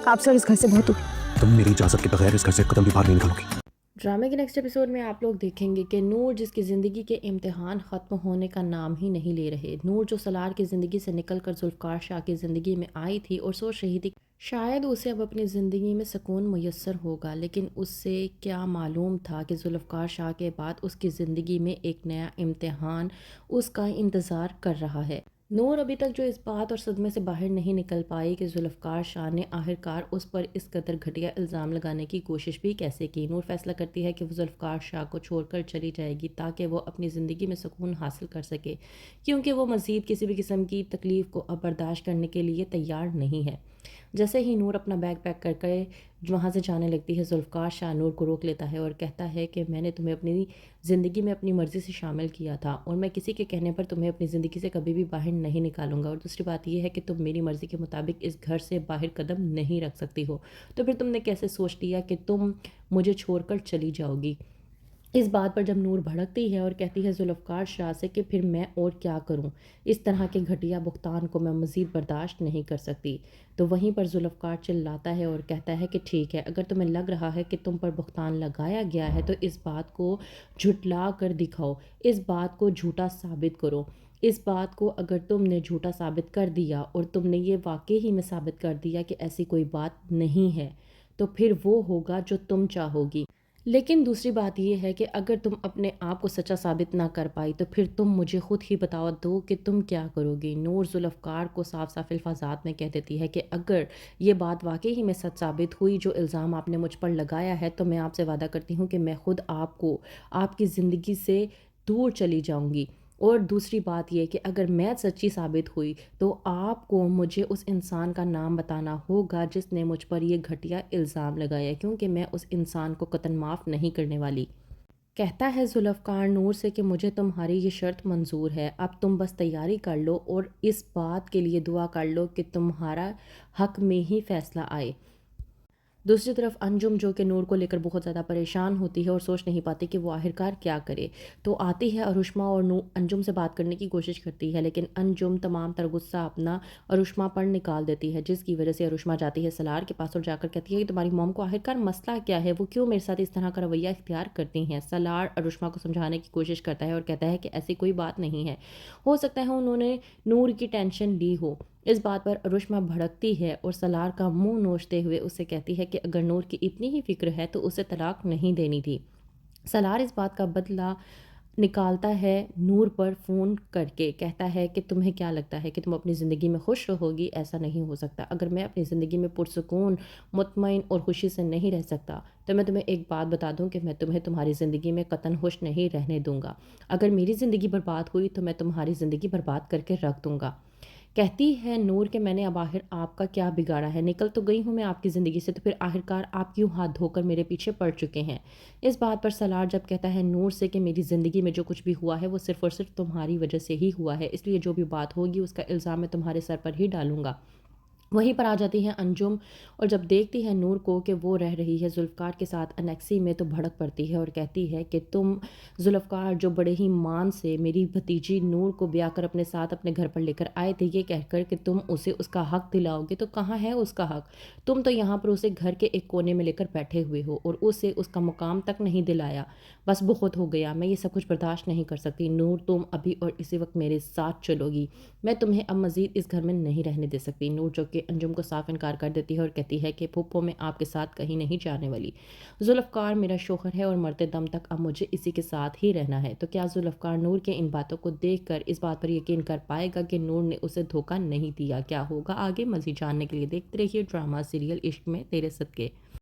आप सर इस घर से बहुत दुखी। तुम मेरी इजाजत के बगैर इस घर से कदम भी बाहर नहीं निकालोगी। ड्रामे के नेक्स्ट एपिसोड में आप लोग देखेंगे कि नूर जिसकी ज़िंदगी के इम्तिहान ख़त्म होने का नाम ही नहीं ले रहे, नूर जो सलार की ज़िंदगी से निकलकर जुल्फ़कार शाह की ज़िंदगी में आई थी और सोच रही थी शायद उसे अब अपनी ज़िंदगी में सुकून मुयस्सर होगा, लेकिन उससे क्या मालूम था कि जुल्फ़कार शाह के बाद उसकी ज़िंदगी में एक नया इम्तिहान उसका इंतज़ार कर रहा है। नूर अभी तक जो इस बात और सदमे से बाहर नहीं निकल पाई कि जुल्फ़कार शाह ने आखिरकार उस पर इस कदर घटिया इल्ज़ाम लगाने की कोशिश भी कैसे की। नूर फैसला करती है कि वो जुल्फ़कार शाह को छोड़कर चली जाएगी ताकि वो अपनी ज़िंदगी में सुकून हासिल कर सके, क्योंकि वो मज़ीद किसी भी किस्म की तकलीफ़ को अब बर्दाश्त करने के लिए तैयार नहीं है। जैसे ही नूर अपना बैग पैक करके वहाँ से जाने लगती है, जुल्फ़कार शाह नूर को रोक लेता है और कहता है कि मैंने तुम्हें अपनी ज़िंदगी में अपनी मर्ज़ी से शामिल किया था और मैं किसी के कहने पर तुम्हें अपनी ज़िंदगी से कभी भी बाहर नहीं निकालूंगा, और दूसरी बात यह है कि तुम मेरी मर्ज़ी के मुताबिक इस घर से बाहर कदम नहीं रख सकती हो, तो फिर तुमने कैसे सोच लिया कि तुम मुझे छोड़कर चली जाओगी। इस बात पर जब नूर भड़कती है और कहती है जुल्फ़कार शाह से कि फिर मैं और क्या करूं, इस तरह के घटिया भुगतान को मैं मज़ीद बर्दाश्त नहीं कर सकती, तो वहीं पर जुल्फ़कार चिल्लाता है और कहता है कि ठीक है, अगर तुम्हें लग रहा है कि तुम पर भुगतान लगाया गया है तो इस बात को झुटला कर दिखाओ, इस बात को झूठा साबित करो। इस बात को अगर तुमने झूठा साबित कर दिया और तुमने ये वाकई ही में साबित कर दिया कि ऐसी कोई बात नहीं है, तो फिर वो होगा जो तुम चाहोगी। लेकिन दूसरी बात ये है कि अगर तुम अपने आप को सच्चा साबित ना कर पाई तो फिर तुम मुझे खुद ही बताओ दो कि तुम क्या करोगी। नूर जुल्फ़कार को साफ साफ अल्फाजात में कह देती है कि अगर ये बात वाकई ही में सच साबित हुई जो इल्ज़ाम आपने मुझ पर लगाया है, तो मैं आपसे वादा करती हूँ कि मैं खुद आपको आपकी ज़िंदगी से दूर चली जाऊँगी। और दूसरी बात ये कि अगर मैं सच्ची साबित हुई तो आपको मुझे उस इंसान का नाम बताना होगा जिसने मुझ पर ये घटिया इल्ज़ाम लगाया, क्योंकि मैं उस इंसान को कतन माफ़ नहीं करने वाली। कहता है जुल्फ़कार नूर से कि मुझे तुम्हारी ये शर्त मंजूर है, अब तुम बस तैयारी कर लो और इस बात के लिए दुआ कर लो कि तुम्हारा हक में ही फ़ैसला आए। दूसरी तरफ अंजुम जो कि नूर को लेकर बहुत ज़्यादा परेशान होती है और सोच नहीं पाती कि वो आखिरकार क्या करे, तो आती है अरुष्मा और अंजुम से बात करने की कोशिश करती है, लेकिन अंजुम तमाम तर गुस्सा अपना अरुष्मा पर निकाल देती है, जिसकी वजह से अरुष्मा जाती है सलार के पास और जाकर कहती है कि तुम्हारी मॉम को आखिरकार मसला क्या है, वो क्यों मेरे साथ इस तरह का रवैया इख्तियार करती हैं। सलार अरुष्मा को समझाने की कोशिश करता है और कहता है कि ऐसी कोई बात नहीं है, हो सकता है उन्होंने नूर की टेंशन ली हो। इस बात पर अरुष्मा भड़कती है और सलार का मुंह नोचते हुए उससे कहती है कि अगर नूर की इतनी ही फिक्र है तो उसे तलाक नहीं देनी थी। सलार इस बात का बदला निकालता है नूर पर फ़ोन करके, कहता है कि तुम्हें क्या लगता है कि तुम अपनी ज़िंदगी में खुश रहोगी? ऐसा नहीं हो सकता। अगर मैं अपनी ज़िंदगी में पुरसुकून, मुतमईन और खुशी से नहीं रह सकता, तो मैं तुम्हें एक बात बता दूं कि मैं तुम्हें तुम्हारी ज़िंदगी में कतन खुश नहीं रहने दूंगा। अगर मेरी ज़िंदगी बर्बाद हुई तो मैं तुम्हारी ज़िंदगी बर्बाद करके रख दूंगा। कहती है नूर कि मैंने अब आखिर आपका क्या बिगाड़ा है, निकल तो गई हूँ मैं आपकी ज़िंदगी से, तो फिर आखिरकार आप क्यों हाथ धोकर मेरे पीछे पड़ चुके हैं। इस बात पर सलार जब कहता है नूर से कि मेरी ज़िंदगी में जो कुछ भी हुआ है वो सिर्फ़ और सिर्फ तुम्हारी वजह से ही हुआ है, इसलिए जो भी बात होगी उसका इल्ज़ाम मैं तुम्हारे सर पर ही डालूंगा। वहीं पर आ जाती है अंजुम और जब देखती है नूर को कि वो रह रही है जुल्फ़कार के साथ अनेक्सी में, तो भड़क पड़ती है और कहती है कि तुम जुल्फ़कार जो बड़े ही मान से मेरी भतीजी नूर को ब्याह कर अपने साथ अपने घर पर लेकर आए थे, ये कहकर कि तुम उसे उसका हक दिलाओगे, तो कहाँ है उसका हक? तुम तो यहाँ पर उसे घर के एक कोने में लेकर बैठे हुए हो और उसे उसका मुकाम तक नहीं दिलाया। बस बहुत हो गया, मैं ये सब कुछ बर्दाश्त नहीं कर सकती। नूर तुम अभी और इसी वक्त मेरे साथ चलोगी, मैं तुम्हें अब मज़ीद इस घर में नहीं रहने दे सकती। नूर जो कि अंजुम को साफ इनकार कर देती है और कहती है कि फूफो मैं आपके साथ कहीं नहीं जाने वाली। जुल्फ़कार मेरा शौहर है और मरते दम तक अब मुझे इसी के साथ ही रहना है। तो क्या जुल्फ़कार नूर के इन बातों को देखकर इस बात पर यकीन कर पाएगा कि नूर ने उसे धोखा नहीं दिया? क्या होगा आगे, मज़ीद जानने के लिए देखते रहिए ड्रामा सीरियल इश्क में तेरे सदके।